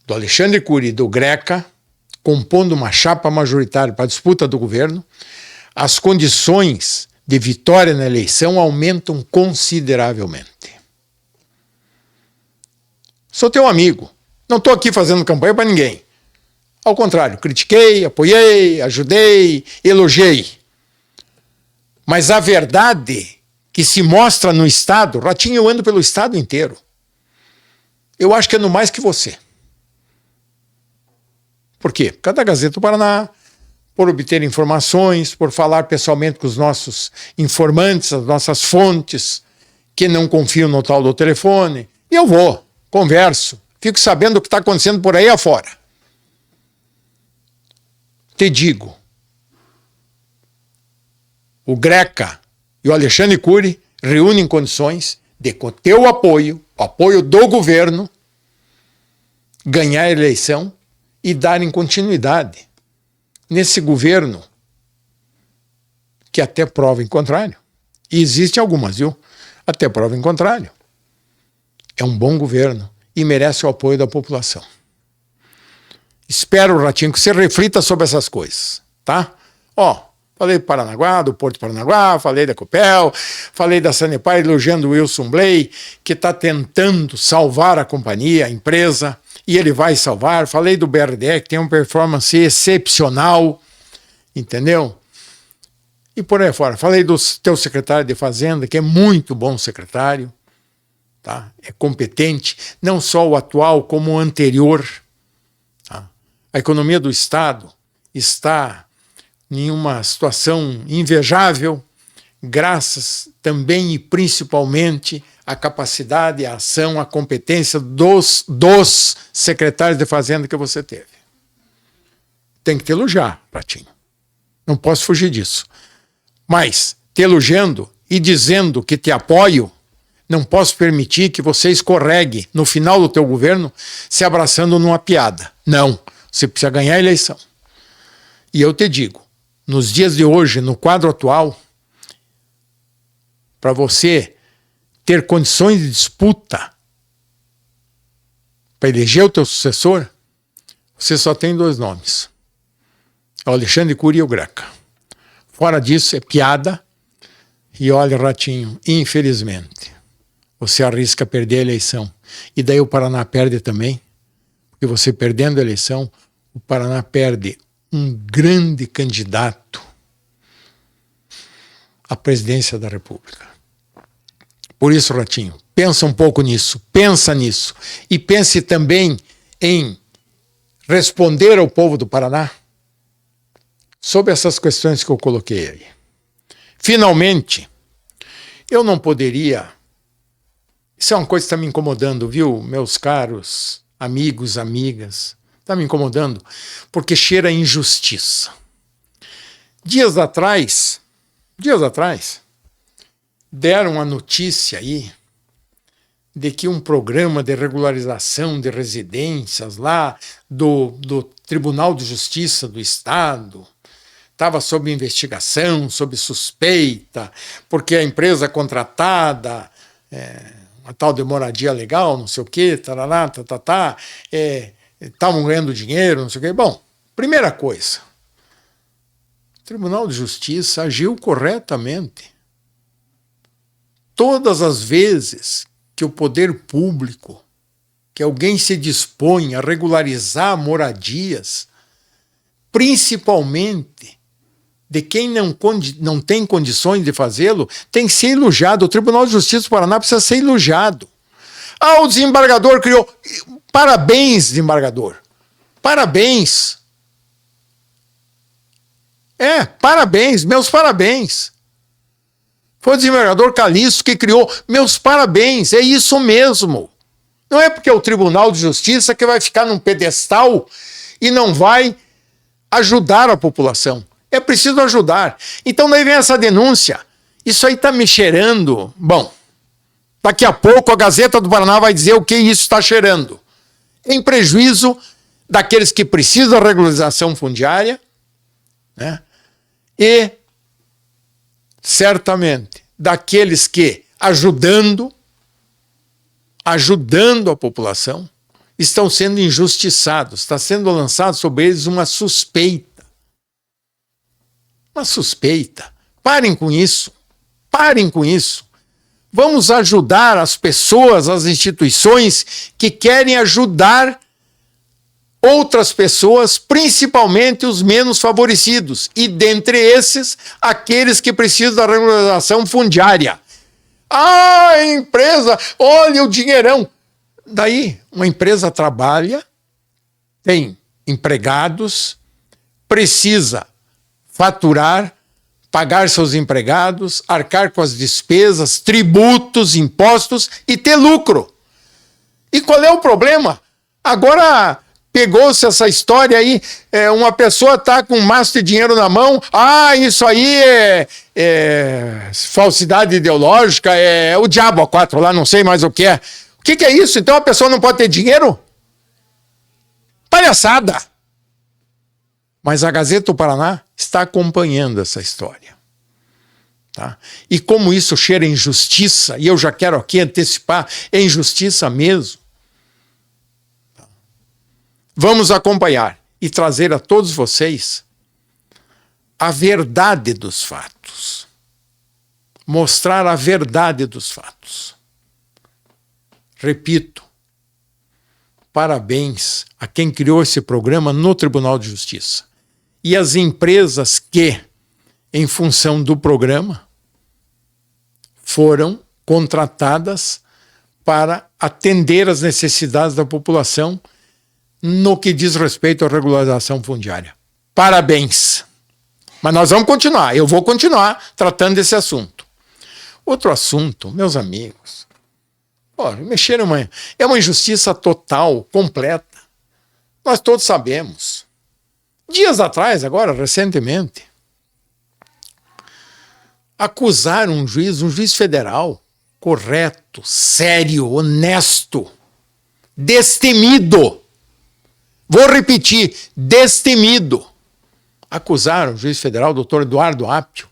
do Alexandre Cury e do Greca, compondo uma chapa majoritária para a disputa do governo, as condições de vitória na eleição aumentam consideravelmente. Sou teu amigo. Não estou aqui fazendo campanha para ninguém. Ao contrário, critiquei, apoiei, ajudei, elogiei. Mas a verdade que se mostra no Estado, Ratinho, eu ando pelo Estado inteiro. Eu acho que ando mais que você. Por quê? Por causa da Gazeta do Paraná, por obter informações, por falar pessoalmente com os nossos informantes, as nossas fontes, que não confiam no tal do telefone. E eu vou, converso, fico sabendo o que está acontecendo por aí afora. Te digo, o Greca e o Alexandre Cury reúnem condições de, com teu apoio, o apoio do governo, ganhar a eleição e darem continuidade nesse governo que até prova em contrário. E existem algumas, viu? Até prova em contrário. É um bom governo e merece o apoio da população. Espero, Ratinho, que você reflita sobre essas coisas, tá? Falei do Paranaguá, do Porto Paranaguá, falei da Copel, falei da Sanepar, elogiando o Wilson Blay, que está tentando salvar a companhia, a empresa, e ele vai salvar. Falei do BRDE, que tem uma performance excepcional, entendeu? E por aí fora. Falei do teu secretário de Fazenda, que é muito bom secretário, tá? É competente, não só o atual, como o anterior. Tá? A economia do Estado está em uma situação invejável, graças também e principalmente à capacidade, à ação, à competência dos secretários de Fazenda que você teve. Tem que te elogiar, Ratinho. Não posso fugir disso. Mas, te elogiando e dizendo que te apoio, não posso permitir que você escorregue no final do teu governo se abraçando numa piada. Não, você precisa ganhar a eleição. E eu te digo, nos dias de hoje, no quadro atual, para você ter condições de disputa para eleger o teu sucessor, você só tem 2 nomes. O Alexandre Cury e o Greca. Fora disso, é piada. E olha, Ratinho, infelizmente, você arrisca perder a eleição. E daí o Paraná perde também. Porque você perdendo a eleição, o Paraná perde um grande candidato à presidência da República. Por isso, Ratinho, pensa um pouco nisso, pensa nisso. E pense também em responder ao povo do Paraná sobre essas questões que eu coloquei aí. Finalmente, eu não poderia... Isso é uma coisa que está me incomodando, viu, meus caros amigos, amigas? Está me incomodando porque cheira a injustiça. Dias atrás, deram a notícia aí de que um programa de regularização de residências lá do Tribunal de Justiça do Estado estava sob investigação, sob suspeita, porque a empresa contratada, uma tal de moradia legal, não sei o quê, tarará, estavam ganhando dinheiro, não sei o quê. Bom, primeira coisa, o Tribunal de Justiça agiu corretamente. Todas as vezes que o poder público, que alguém se dispõe a regularizar moradias, principalmente de quem não tem condições de fazê-lo, tem que ser elogiado. O Tribunal de Justiça do Paraná precisa ser elogiado. O desembargador criou... Parabéns, desembargador. Parabéns. Parabéns, meus parabéns. Foi o desembargador Calixto que criou. Meus parabéns, é isso mesmo. Não é porque é o Tribunal de Justiça que vai ficar num pedestal e não vai ajudar a população. É preciso ajudar. Então daí vem essa denúncia. Isso aí está me cheirando. Bom, daqui a pouco a Gazeta do Paraná vai dizer o que isso está cheirando. Em prejuízo daqueles que precisam da regularização fundiária, né? E certamente daqueles que, ajudando a população, estão sendo injustiçados. Está sendo lançado sobre eles uma suspeita. Uma suspeita. Parem com isso. Parem com isso. Vamos ajudar as pessoas, as instituições que querem ajudar outras pessoas, principalmente os menos favorecidos. E dentre esses, aqueles que precisam da regularização fundiária. A empresa, olha o dinheirão. Daí, uma empresa trabalha, tem empregados, precisa faturar, pagar seus empregados, arcar com as despesas, tributos, impostos e ter lucro. E qual é o problema? Agora pegou-se essa história aí, uma pessoa está com um maço de dinheiro na mão, isso aí é falsidade ideológica, é o diabo a quatro lá, não sei mais o que é. O que é isso? Então a pessoa não pode ter dinheiro? Palhaçada! Mas a Gazeta do Paraná está acompanhando essa história. Tá? E como isso cheira injustiça, e eu já quero aqui antecipar, é injustiça mesmo. Vamos acompanhar e trazer a todos vocês a verdade dos fatos. Mostrar a verdade dos fatos. Repito, parabéns a quem criou esse programa no Tribunal de Justiça. E as empresas que, em função do programa, foram contratadas para atender às necessidades da população no que diz respeito à regularização fundiária. Parabéns! Mas nós vamos continuar, eu vou continuar tratando desse assunto. Outro assunto, meus amigos, mexer é uma injustiça total, completa. Nós todos sabemos. Dias atrás, agora, recentemente, acusaram um juiz federal, correto, sério, honesto, destemido. Vou repetir, destemido. Acusaram o juiz federal, doutor Eduardo Apio,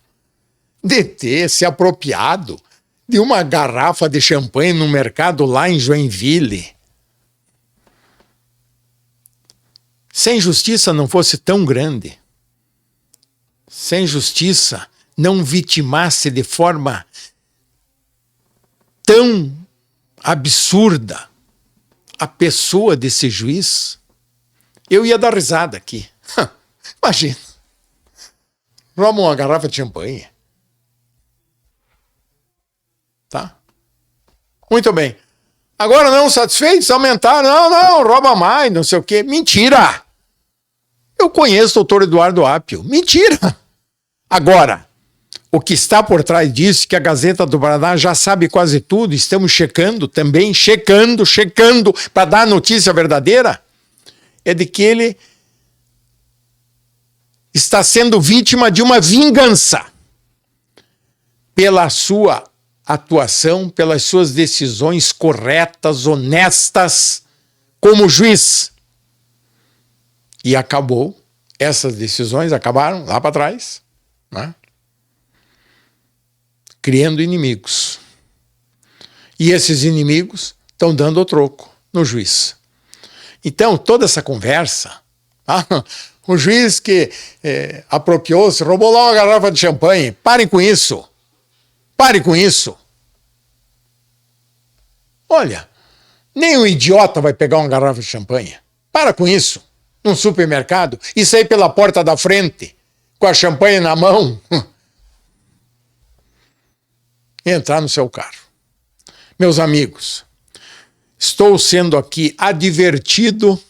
de ter se apropriado de uma garrafa de champanhe no mercado lá em Joinville. Se a injustiça não fosse tão grande, se a injustiça não vitimasse de forma tão absurda a pessoa desse juiz, eu ia dar risada aqui. Imagina. Rouba uma garrafa de champanhe. Tá? Muito bem. Agora não satisfeitos, aumentaram. Não, rouba mais, não sei o quê. Mentira! Eu conheço o doutor Eduardo Apio. Mentira! Agora, o que está por trás disso, que a Gazeta do Paraná já sabe quase tudo, estamos checando também, checando, para dar a notícia verdadeira, é de que ele está sendo vítima de uma vingança pela sua atuação, pelas suas decisões corretas, honestas, como juiz. E acabou, essas decisões acabaram lá para trás, né? Criando inimigos. E esses inimigos estão dando o troco no juiz. Então, toda essa conversa, o juiz que apropriou-se, roubou lá uma garrafa de champanhe, parem com isso. Pare com isso. Olha, nem um idiota vai pegar uma garrafa de champanhe. Para com isso. Num supermercado e sair pela porta da frente com a champanhe na mão e entrar no seu carro. Meus amigos, estou sendo aqui advertido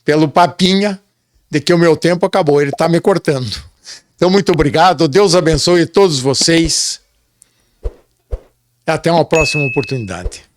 pelo Papinha de que o meu tempo acabou. Ele está me cortando. Então, muito obrigado. Deus abençoe todos vocês. Até uma próxima oportunidade.